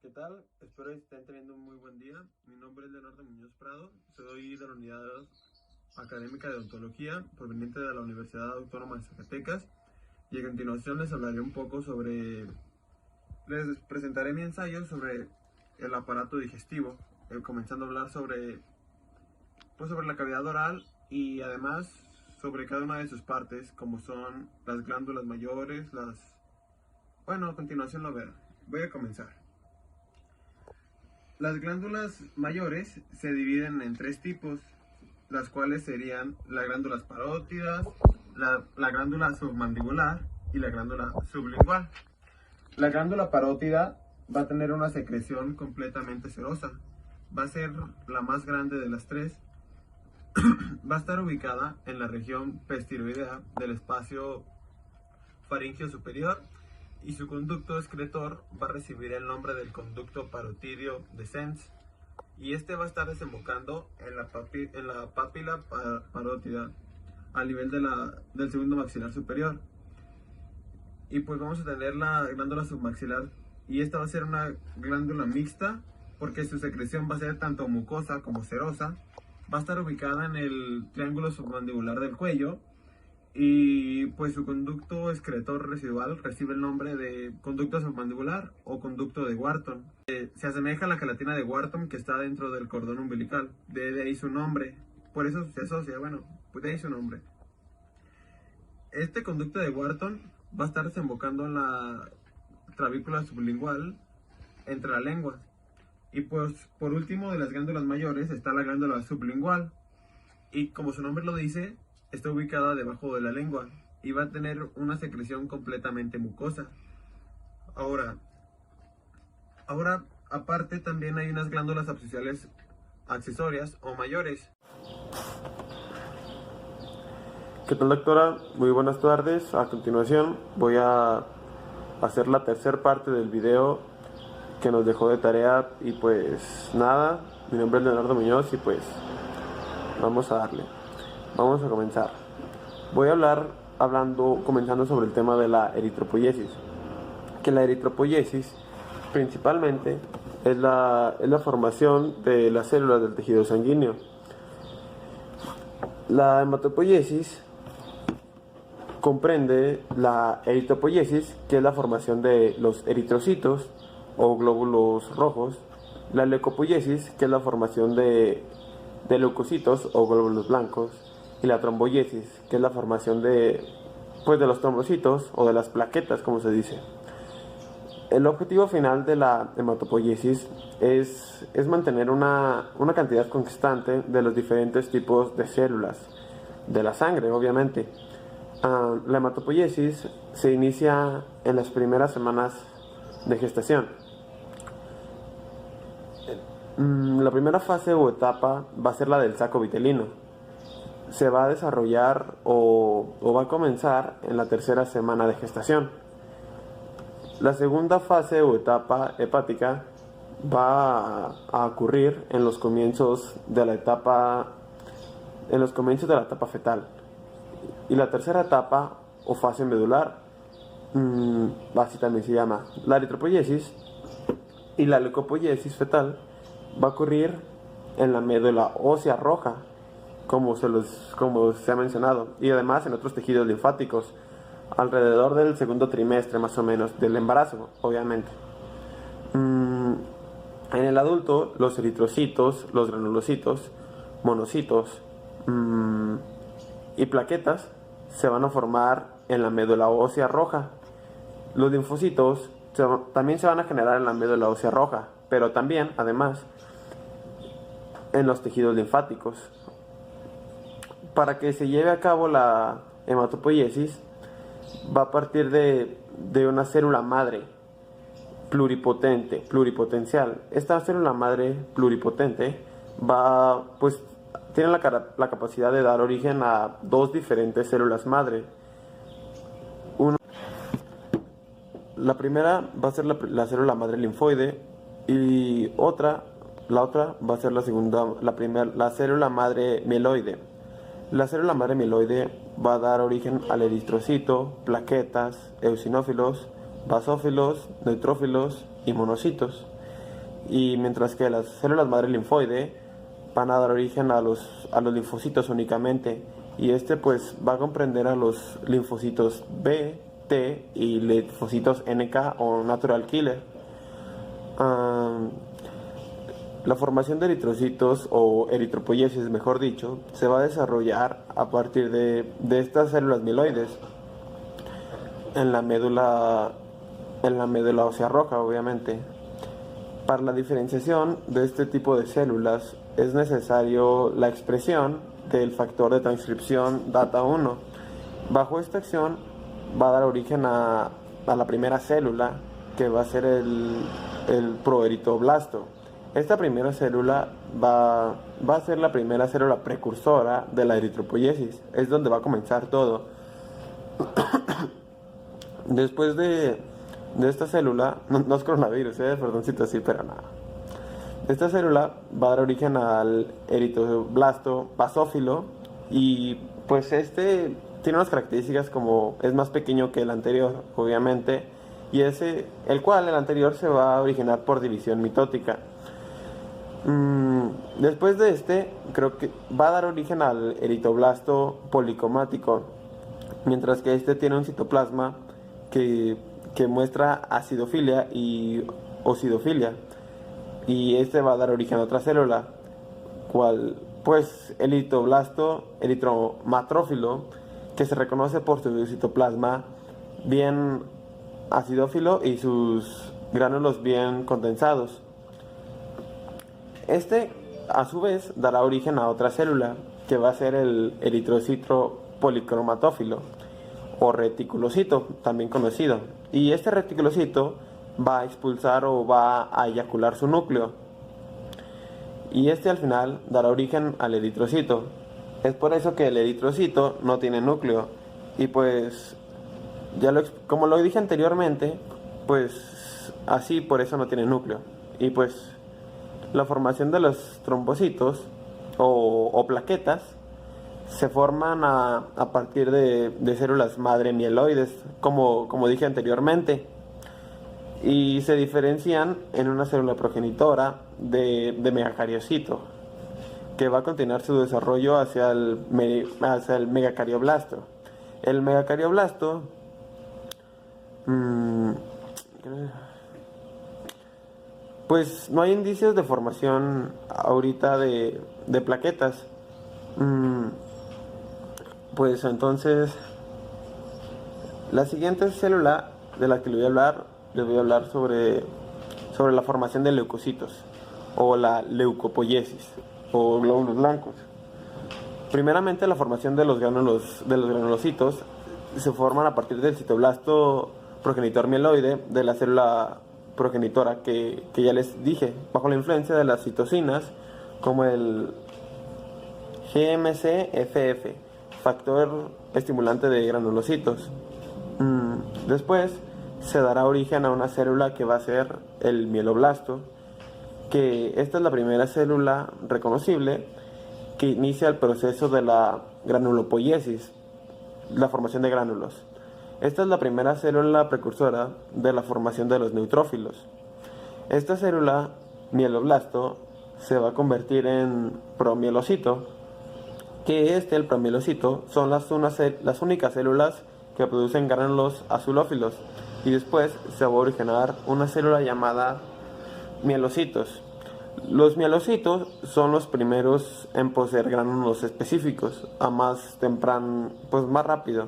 ¿Qué tal? Espero que estén teniendo un muy buen día. Mi nombre es Leonardo Muñoz Prado, soy de la Unidad Académica de Odontología, proveniente de la Universidad Autónoma de Zacatecas, y a continuación les hablaré un poco les presentaré mi ensayo sobre el aparato digestivo, comenzando a hablar sobre la cavidad oral y además sobre cada una de sus partes, como son las glándulas mayores, Bueno, a continuación lo verán. Voy a comenzar. Las glándulas mayores se dividen en tres tipos, las cuales serían las glándulas parótidas, la glándula submandibular y la glándula sublingual. La glándula parótida va a tener una secreción completamente serosa. Va a ser la más grande de las tres. Va a estar ubicada en la región pestiroidea del espacio faríngeo superior, y su conducto excretor va a recibir el nombre del conducto parotidio descens, y este va a estar desembocando en la papila parótida al nivel del segundo maxilar superior. Y pues vamos a tener la glándula submaxilar, y esta va a ser una glándula mixta porque su secreción va a ser tanto mucosa como serosa. Va a estar ubicada en el triángulo submandibular del cuello, y pues su conducto excretor residual recibe el nombre de conducto submandibular o conducto de Wharton. Se asemeja a la gelatina de Wharton que está dentro del cordón umbilical, de ahí su nombre, por eso se asocia, pues de ahí su nombre. Este conducto de Wharton va a estar desembocando en la clavícula sublingual entre la lengua. Y pues por último de las glándulas mayores está la glándula sublingual, y como su nombre lo dice, está ubicada debajo de la lengua y va a tener una secreción completamente mucosa. Ahora aparte también hay unas glándulas abscisiales accesorias o mayores. ¿Qué tal, doctora? Muy buenas tardes. A continuación voy a hacer la tercera parte del video que nos dejó de tarea, y pues nada, mi nombre es Leonardo Muñoz y pues vamos a darle. Vamos a comenzar. Voy a comenzando sobre el tema de la eritropoiesis. Que la eritropoiesis principalmente es la formación de las células del tejido sanguíneo. La hematopoiesis comprende la eritropoiesis, que es la formación de los eritrocitos o glóbulos rojos, la leucopoiesis, que es la formación de leucocitos o glóbulos blancos, y la tromboiesis, que es la formación de los trombocitos o de las plaquetas, como se dice. El objetivo final de la hematopoiesis es mantener una cantidad constante de los diferentes tipos de células de la sangre, obviamente. La hematopoiesis se inicia en las primeras semanas de gestación. La primera fase o etapa va a ser la del saco vitelino. Se va a desarrollar o va a comenzar en la tercera semana de gestación. La segunda fase o etapa hepática va a ocurrir en los comienzos de la etapa fetal. Y la tercera etapa o fase medular, así también se llama, la eritropoiesis, y la leucopoiesis fetal va a ocurrir en la médula ósea roja, como se ha mencionado, y además en otros tejidos linfáticos, alrededor del segundo trimestre más o menos del embarazo, obviamente. En el adulto, los eritrocitos, los granulocitos, monocitos y plaquetas se van a formar en la médula ósea roja. Los linfocitos también se van a generar en la médula ósea roja, pero también, además, en los tejidos linfáticos. Para que se lleve a cabo la hematopoiesis, va a partir de una célula madre pluripotencial. Esta célula madre pluripotente tiene la capacidad de dar origen a dos diferentes células madre. La primera va a ser la célula madre linfoide, y la otra va a ser la célula madre mieloide. La célula madre mieloide va a dar origen al eritrocito, plaquetas, eosinófilos, basófilos, neutrófilos y monocitos. y mientras que las células madre linfoide van a dar origen a los linfocitos únicamente, y este pues va a comprender a los linfocitos B, T y linfocitos NK o natural killer. La formación de eritrocitos o eritropoiesis, mejor dicho, se va a desarrollar a partir de estas células mieloides en la médula ósea roja, obviamente. Para la diferenciación de este tipo de células es necesario la expresión del factor de transcripción DATA1. Bajo esta acción va a dar origen a la primera célula, que va a ser el proeritoblasto. Esta primera célula va a ser la primera célula precursora de la eritropoiesis. Es donde va a comenzar todo. Después de esta célula, no es coronavirus, perdoncito, sí, pero nada. Esta célula va a dar origen al eritroblasto basófilo, y pues este tiene unas características como es más pequeño que el anterior, obviamente, y el anterior se va a originar por división mitótica. Después de creo que va a dar origen al eritoblasto policromático, mientras que este tiene un citoplasma que muestra acidofilia y ocidofilia, y este va a dar origen a otra célula, cual pues el eritoblasto eritromatrófilo, que se reconoce por su citoplasma bien acidófilo y sus gránulos bien condensados. A su vez dará origen a otra célula, que va a ser el eritrocito policromatófilo o reticulocito, también conocido, y este reticulocito va a expulsar o va a eyacular su núcleo, y al final dará origen al eritrocito. Es por eso que el eritrocito no tiene núcleo, y pues como lo dije anteriormente, pues así por eso no tiene núcleo. Y pues la formación de los trombocitos o plaquetas se forman a partir de células madre mieloides, como dije anteriormente, y se diferencian en una célula progenitora de megacariocito, que va a continuar su desarrollo hacia el megacarioplasto. El megacarioplasto pues no hay indicios de formación ahorita de plaquetas. Pues entonces, la siguiente célula de la que les voy a hablar sobre la formación de leucocitos o la leucopoiesis o glóbulos blancos. Primeramente, la formación de los granulocitos se forman a partir del citoblasto progenitor mieloide de la célula progenitora que ya les dije, bajo la influencia de las citocinas como el GMCFF, factor estimulante de granulocitos. Después se dará origen a una célula que va a ser el mieloblasto, que esta es la primera célula reconocible que inicia el proceso de la granulopoiesis, la formación de gránulos. Esta es la primera célula precursora de la formación de los neutrófilos. Esta célula, mieloblasto, se va a convertir en promielocito, que el promielocito son las únicas células que producen gránulos azulófilos, y después se va a originar una célula llamada mielocitos. Los mielocitos son los primeros en poseer gránulos específicos, a más temprano, pues más rápido.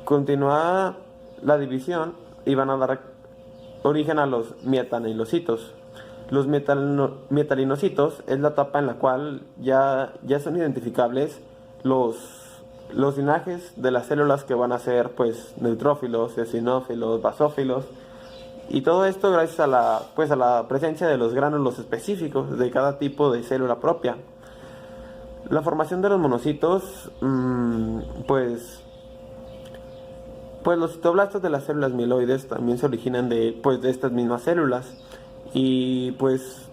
Continúa la división y van a dar origen a los metalinocitos. Los metalinocitos es la etapa en la cual ya son identificables los linajes de las células que van a ser pues neutrófilos, eosinófilos, basófilos, y todo esto gracias a la presencia de los gránulos específicos de cada tipo de célula propia. La formación de los monocitos, pues los citoblastos de las células mieloides también se originan de estas mismas células, y pues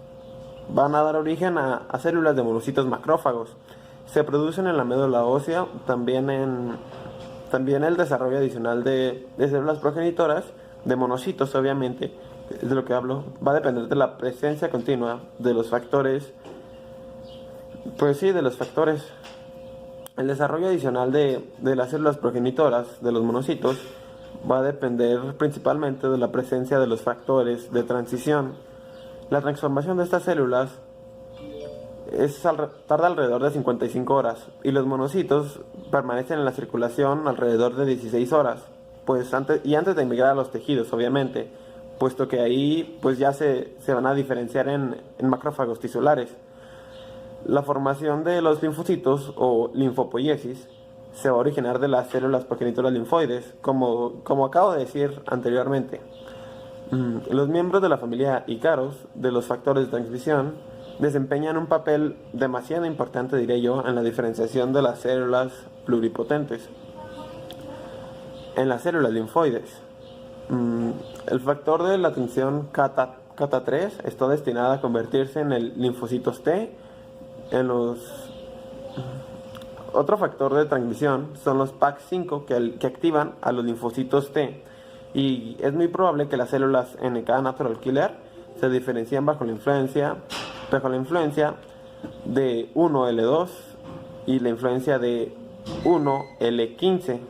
van a dar origen a células de monocitos macrófagos. Se producen en la médula ósea, también el desarrollo adicional de células progenitoras, de monocitos obviamente, es de lo que hablo, va a depender de la presencia continua de los factores, pues sí, de los factores. El desarrollo adicional de las células progenitoras de los monocitos va a depender principalmente de la presencia de los factores de transición. La transformación de estas células tarda alrededor de 55 horas y los monocitos permanecen en la circulación alrededor de 16 horas, pues antes de emigrar a los tejidos, obviamente, puesto que ahí pues ya se van a diferenciar en macrófagos tisulares. La formación de los linfocitos o linfopoiesis se va a originar de las células progenitoras linfoides, como acabo de decir anteriormente. Los miembros de la familia Ikaros de los factores de transmisión desempeñan un papel demasiado importante, diré yo, en la diferenciación de las células pluripotentes. En las células linfoides, el factor de la tensión Kata3 está destinado a convertirse en el linfocitos T. Otro factor de transmisión son los PAC5 que activan a los linfocitos T, y es muy probable que las células NK Natural Killer se diferencien bajo la influencia de 1L2 y la influencia de 1L15.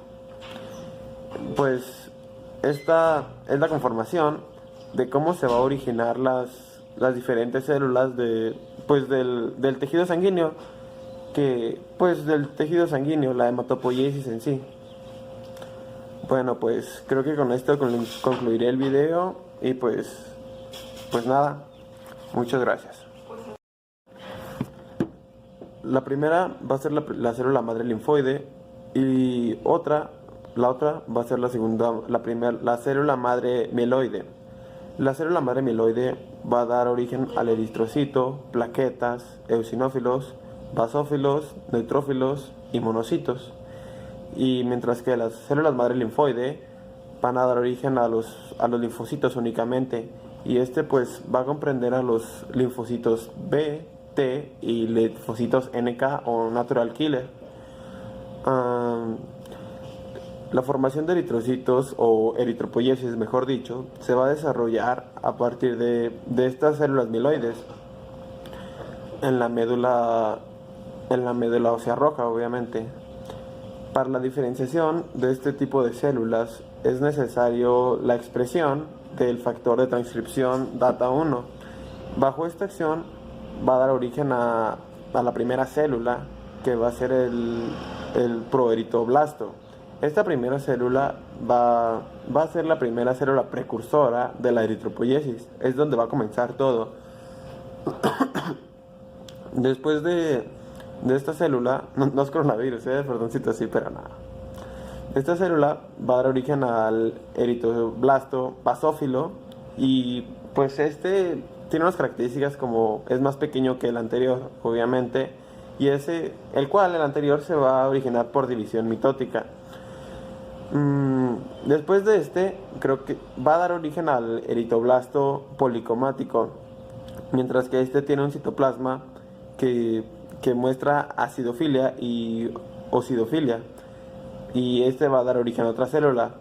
Pues esta es la conformación de cómo se va a originar las diferentes células del tejido sanguíneo, la hematopoiesis en sí. Bueno, pues creo que con esto concluiré el video y pues nada, muchas gracias. La primera va a ser la célula madre linfoide y la otra va a ser la célula madre mieloide. La célula madre mieloide va a dar origen al eritrocito, plaquetas, eosinófilos, basófilos, neutrófilos y monocitos. Y mientras que las células madre linfoide van a dar origen a los linfocitos únicamente. Y pues va a comprender a los linfocitos B, T y linfocitos NK o Natural Killer. La formación de eritrocitos o eritropoiesis, mejor dicho, se va a desarrollar a partir de estas células mieloides en la médula ósea roja, obviamente. Para la diferenciación de este tipo de células es necesario la expresión del factor de transcripción DATA1. Bajo esta acción va a dar origen a la primera célula, que va a ser el proeritoblasto. Esta primera célula va a ser la primera célula precursora de la eritropoiesis. Es donde va a comenzar todo. Después de esta célula, no es coronavirus, perdoncito, sí, pero nada. Esta célula va a dar origen al eritroblasto basófilo y pues tiene unas características como es más pequeño que el anterior, obviamente, y el anterior se va a originar por división mitótica. Después de creo que va a dar origen al eritoblasto policromático, mientras que tiene un citoplasma que muestra acidofilia y ocidofilia, y va a dar origen a otra célula,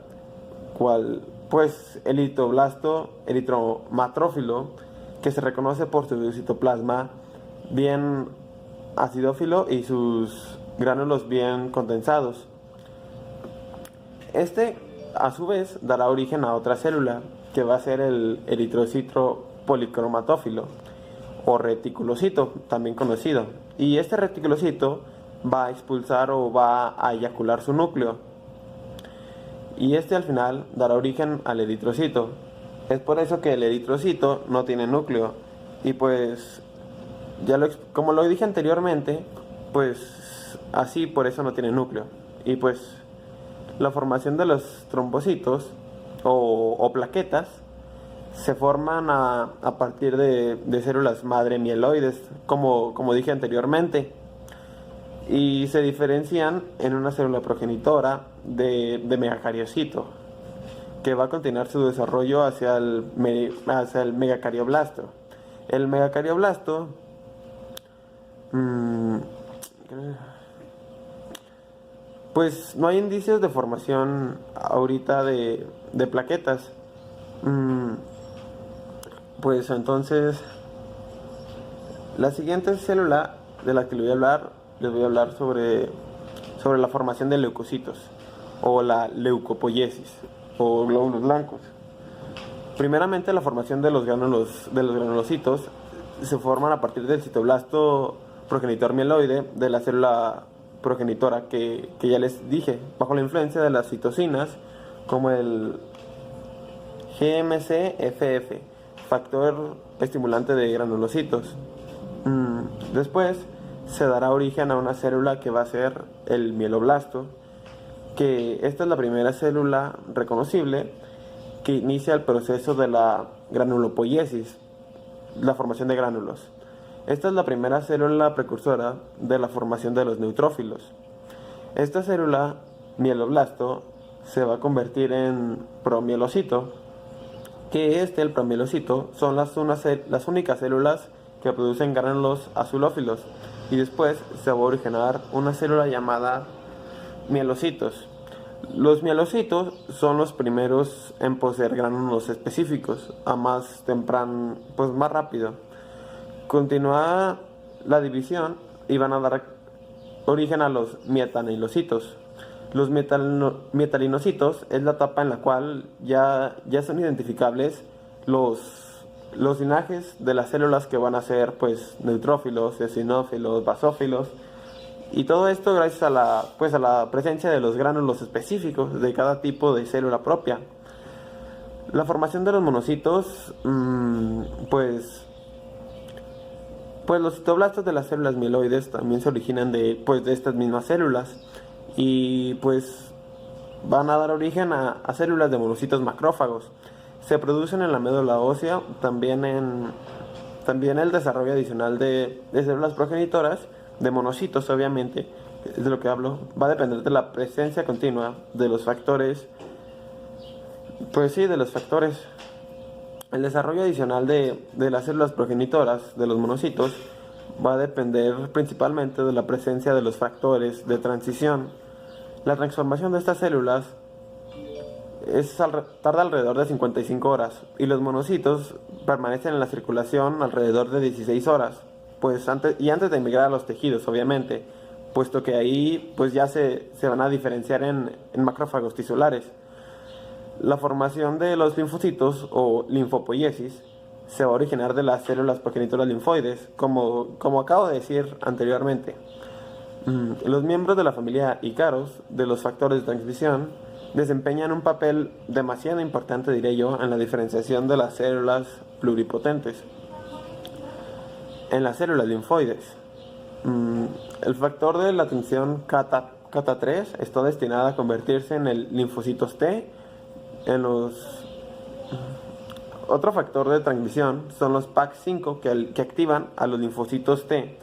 pues el eritoblasto eritromatrófilo, que se reconoce por su citoplasma bien acidófilo y sus gránulos bien condensados. A su vez dará origen a otra célula, que va a ser el eritrocito policromatófilo o reticulocito, también conocido, y este reticulocito va a expulsar o va a eyacular su núcleo, y al final dará origen al eritrocito. Es por eso que el eritrocito no tiene núcleo, y pues como lo dije anteriormente, pues así por eso no tiene núcleo. Y pues la formación de los trombocitos o plaquetas se forman a partir de células madre mieloides, como dije anteriormente, y se diferencian en una célula progenitora de megacariocito, que va a continuar su desarrollo hacia el megacardioblasto. El megacardioblasto pues no hay indicios de formación ahorita de plaquetas. Pues entonces, la siguiente célula de la que les voy a hablar sobre la formación de leucocitos o la leucopoiesis o glóbulos blancos. Primeramente, la formación de los granulocitos se forman a partir del citoblasto progenitor mieloide de la célula progenitora que ya les dije, bajo la influencia de las citocinas como el GMCFF, factor estimulante de granulocitos. Después se dará origen a una célula que va a ser el mieloblasto, que esta es la primera célula reconocible que inicia el proceso de la granulopoiesis, la formación de gránulos. Esta es la primera célula precursora de la formación de los neutrófilos. Esta célula, mieloblasto, se va a convertir en promielocito, que el promielocito, son las únicas células que producen gránulos azulófilos, y después se va a originar una célula llamada mielocitos. Los mielocitos son los primeros en poseer gránulos específicos, a más temprano, pues más rápido. Continúa la división y van a dar origen a los metalinocitos. Los metalinocitos es la etapa en la cual ya son identificables los linajes de las células que van a ser pues neutrófilos, eosinófilos, basófilos, y todo esto gracias a la presencia de los gránulos específicos de cada tipo de célula propia. La formación de los monocitos, pues los citoblastos de las células mieloides también se originan de estas mismas células, y pues van a dar origen a células de monocitos macrófagos. Se producen en la médula ósea, también el desarrollo adicional de células progenitoras de monocitos, obviamente, es de lo que hablo, va a depender de la presencia continua de los factores, de los factores. El desarrollo adicional de las células progenitoras de los monocitos va a depender principalmente de la presencia de los factores de transición. La transformación de estas células tarda alrededor de 55 horas, y los monocitos permanecen en la circulación alrededor de 16 horas, antes de emigrar a los tejidos, obviamente, puesto que ahí pues ya se van a diferenciar en macrófagos tisulares. La formación de los linfocitos o linfopoiesis se va a originar de las células progenitoras linfoides, como acabo de decir anteriormente. Los miembros de la familia Ícaros de los factores de transmisión desempeñan un papel demasiado importante, diré yo, en la diferenciación de las células pluripotentes. En las células linfoides, el factor de la tensión Kata3 está destinado a convertirse en el linfocitos T. Otro factor de transmisión son los PAC5 que activan a los linfocitos T,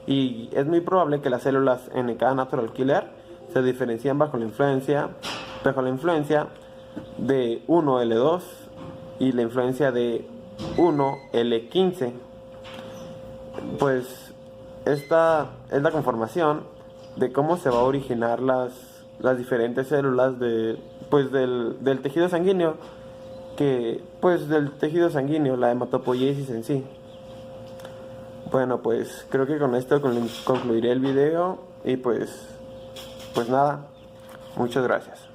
y es muy probable que las células NK natural killer se diferencien bajo la influencia de 1L2 y la influencia de 1L15. Pues esta es la conformación de cómo se va a originar las diferentes células del tejido sanguíneo, la hematopoiesis en sí. Bueno, pues creo que con esto concluiré el video, y pues nada, muchas gracias.